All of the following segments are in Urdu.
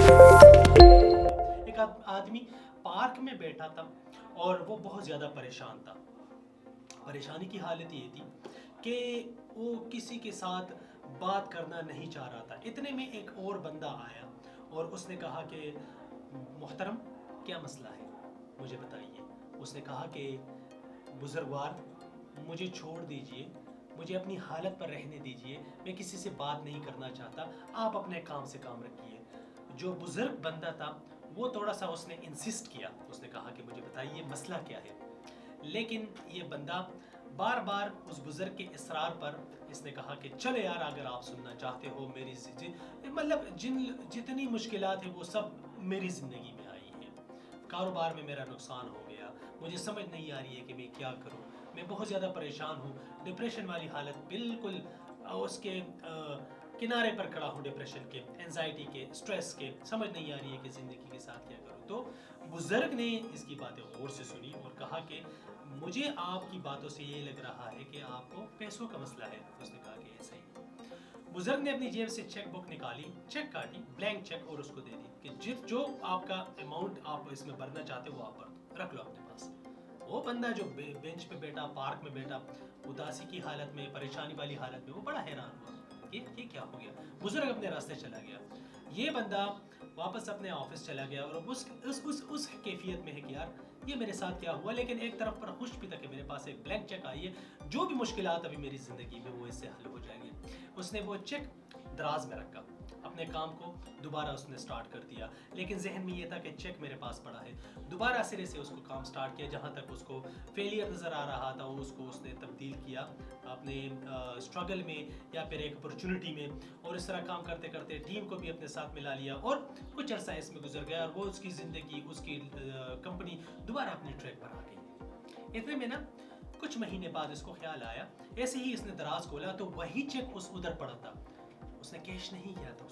ایک آدمی پارک میں بیٹھا تھا اور وہ بہت زیادہ پریشان تھا. پریشانی کی حالت یہ تھی کہ وہ کسی کے ساتھ بات کرنا نہیں چاہ رہا تھا. اتنے میں ایک اور بندہ آیا اور اس نے کہا کہ محترم کیا مسئلہ ہے مجھے بتائیے. اس نے کہا کہ بزرگوار مجھے چھوڑ دیجئے, مجھے اپنی حالت پر رہنے دیجئے, میں کسی سے بات نہیں کرنا چاہتا, آپ اپنے کام سے کام رکھیے. جو بزرگ بندہ تھا وہ تھوڑا سا اس نے انسسٹ کیا, اس نے کہا کہ مجھے بتائیے مسئلہ کیا ہے. لیکن یہ بندہ بار بار اس بزرگ کے اصرار پر اس نے کہا کہ چلے یار اگر آپ سننا چاہتے ہو میری مطلب جتنی مشکلات ہیں وہ سب میری زندگی میں آئی ہیں, کاروبار میں میرا نقصان ہو گیا, مجھے سمجھ نہیں آ رہی ہے کہ میں کیا کروں, میں بہت زیادہ پریشان ہوں, ڈپریشن والی حالت بالکل اس کے کنارے پر کھڑا ہوں, ڈپریشن کے, انزائٹی کے, سٹریس کے, سمجھ نہیں آ رہی ہے کہ زندگی کے ساتھ کیا کروں. تو بزرگ نے اس کی باتیں غور سے سنی اور کہا کہ مجھے آپ کی باتوں سے یہ لگ رہا ہے کہ آپ کو پیسوں کا مسئلہ ہے. اس نے کہا کہ ایسا ہی. بزرگ نے اپنی جیب سے چیک بک نکالی, چیک کاٹی, بلینک چیک, اور اس کو دے دی کہ جو آپ کا اماؤنٹ آپ اس میں بھرنا چاہتے ہو آپ رکھ لو اپنے پاس. وہ بندہ جو بینچ پہ بیٹھا, پارک میں بیٹھا, اداسی کی حالت میں, پریشانی والی حالت میں, وہ بڑا حیران ہوا کہ یہ کیا ہو گیا. بزرگ اپنے راستے چلا گیا. یہ بندہ واپس اپنے آفس چلا گیا اور اس کیفیت میں ہے کہ یار یہ میرے ساتھ کیا ہوا, لیکن ایک طرف پر خوش بھی تھا کہ میرے پاس ایک بلینک چیک آئی ہے, جو بھی مشکلات ابھی میری زندگی میں وہ اس سے حل ہو جائیں گے. اس نے وہ چیک دراز میں رکھا, اپنے کام کو دوبارہ اس نے سٹارٹ کر دیا, لیکن ذہن میں یہ تھا کہ چیک میرے پاس پڑا ہے. دوبارہ سرے سے اس کو کام سٹارٹ کیا, جہاں تک اس کو فیلئر نظر آ رہا تھا اس نے تبدیل کیا اپنے اسٹرگل میں یا پھر ایک اپرچونٹی میں, اور اس طرح کام کرتے کرتے ٹیم کو بھی اپنے ساتھ ملا لیا اور کچھ عرصہ اس میں گزر گیا اور وہ اس کی زندگی, اس کی کمپنی دوبارہ اپنے ٹریک پر آ گئی. اتنے میں نا کچھ مہینے بعد اس کو خیال آیا, ایسے ہی اس نے دراز کھولا تو وہی چیک ادھر پڑا تھا, اس نے کیش نہیں کیا تھا.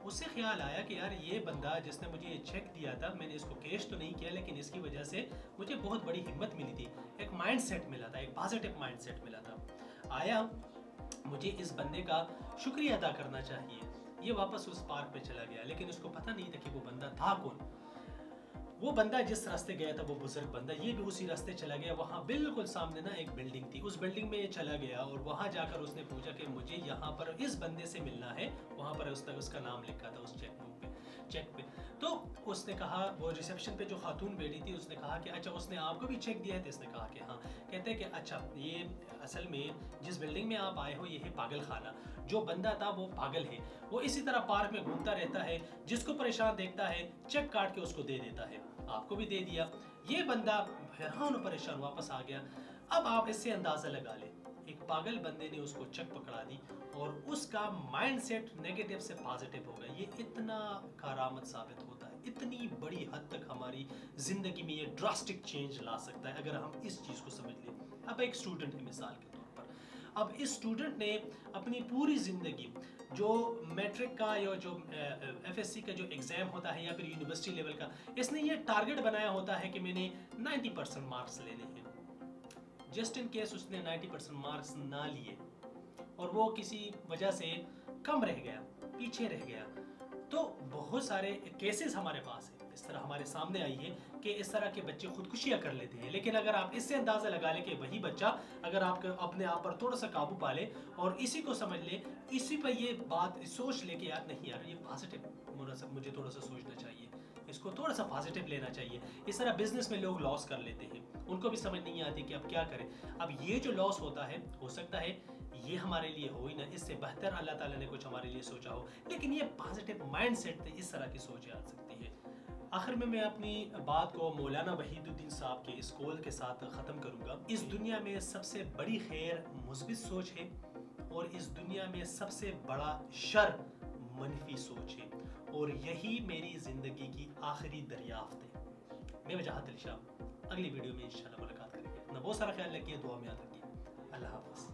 اس سے خیال آیا کہ یار یہ بندہ جس نے مجھے یہ چیک دیا تھا, میں نے اس کو کیش تو نہیں کیا, لیکن اس کی وجہ سے مجھے بہت بڑی ہمت ملی تھی, ایک مائنڈ سیٹ ملا تھا, ایک پازیٹیو مائنڈ سیٹ ملا تھا. آیا مجھے اس بندے کا شکریہ ادا کرنا چاہیے. یہ واپس اس پارک پہ چلا گیا, لیکن اس کو پتہ نہیں تھا کہ وہ بندہ تھا کون. وہ بندہ جس راستے گیا تھا, وہ بزرگ بندہ, یہ بھی اسی راستے چلا گیا. وہاں بالکل سامنے نا ایک بلڈنگ تھی, اس بلڈنگ میں یہ چلا گیا اور وہاں جا کر اس نے پوچھا کہ مجھے یہاں پر اس بندے سے ملنا ہے. وہاں پر اس کا نام لکھا تھا اس چیک بک پہ, چیک پہ. تو اس نے کہا, وہ ریسیپشن پہ جو خاتون بیٹھی تھی اس نے کہا کہ اچھا اس نے آپ کو بھی چیک دیا ہے؟ تو اس نے کہا کہ ہاں. کہتے کہ اچھا یہ اصل میں جس بلڈنگ میں آپ آئے ہو یہ ہے پاگل خانہ. جو بندہ تھا وہ پاگل ہے, وہ اسی طرح پارک میں گھومتا رہتا ہے, جس کو پریشان دیکھتا ہے چیک کاٹ کے اس کو دے دیتا ہے. آپ کو بھی دے دیا. یہ بندہ حیران و پریشان واپس آ گیا. اب آپ اس سے اندازہ لگا لیں, ایک پاگل بندے نے اس کو چیک پکڑا دی اور اس کا مائنڈ سیٹ نیگیٹو سے پازیٹیو ہو گیا. یہ اتنا کارآمد ثابت ہوتا ہے, اتنی بڑی حد تک ہماری زندگی میں یہ ڈراسٹک چینج لا سکتا ہے اگر ہم اس چیز کو سمجھ لیں. اب ایک اسٹوڈنٹ ہے مثال کے طور پر, اب اس اسٹوڈنٹ نے اپنی پوری زندگی جو میٹرک کا یا جو ایف ایس سی کا جو ایگزام ہوتا ہے یا پھر یونیورسٹی لیول کا, اس نے یہ ٹارگٹ بنایا ہوتا ہے کہ میں نے 90% مارکس لینے ہیں. جسٹ ان کیس اس نے 90% مارکس نہ لیے اور وہ کسی وجہ سے کم رہ گیا, پیچھے رہ گیا, تو بہت سارے کیسز ہمارے پاس ہیں, اس طرح ہمارے سامنے آئی ہے کہ اس طرح کے بچے خودکشیاں کر لیتے ہیں. لیکن اگر آپ اس سے اندازہ لگا لیں کہ وہی بچہ اگر آپ اپنے آپ پر تھوڑا سا قابو پا لے اور اسی کو سمجھ لے, اسی پر یہ بات سوچ لے کہ یار نہیں یار یہ پازیٹیو مجھے تھوڑا سا سوچنا چاہیے, اس کو تھوڑا سا پازیٹیو لینا چاہیے. اس طرح بزنس میں لوگ لاس کر لیتے ہیں, ان کو بھی سمجھ نہیں آتی کہ اب کیا کریں. اب یہ جو لاس ہوتا ہے ہو سکتا ہے یہ ہمارے لیے ہو ہی نہ, اس سے بہتر اللہ تعالیٰ نے کچھ ہمارے لیے سوچا ہو, لیکن یہ پازیٹیو مائنڈ سیٹ سے اس طرح کی سوچیں آ سکتی ہے. آخر میں اپنی بات کو مولانا وحید الدین صاحب کے اس قول کے ساتھ ختم کروں گا. اس دنیا میں سب سے بڑی خیر مثبت سوچ ہے اور اس دنیا میں سب سے بڑا شر منفی سوچ ہے, اور یہی میری زندگی کی آخری دریافت ہے. میں وجاہت علی شاہ, اگلی ویڈیو میں انشاءاللہ ملاقات کریں گے. اپنا بہت سارا خیال رکھیے, دعا میں یاد رکھیے. اللہ حافظ.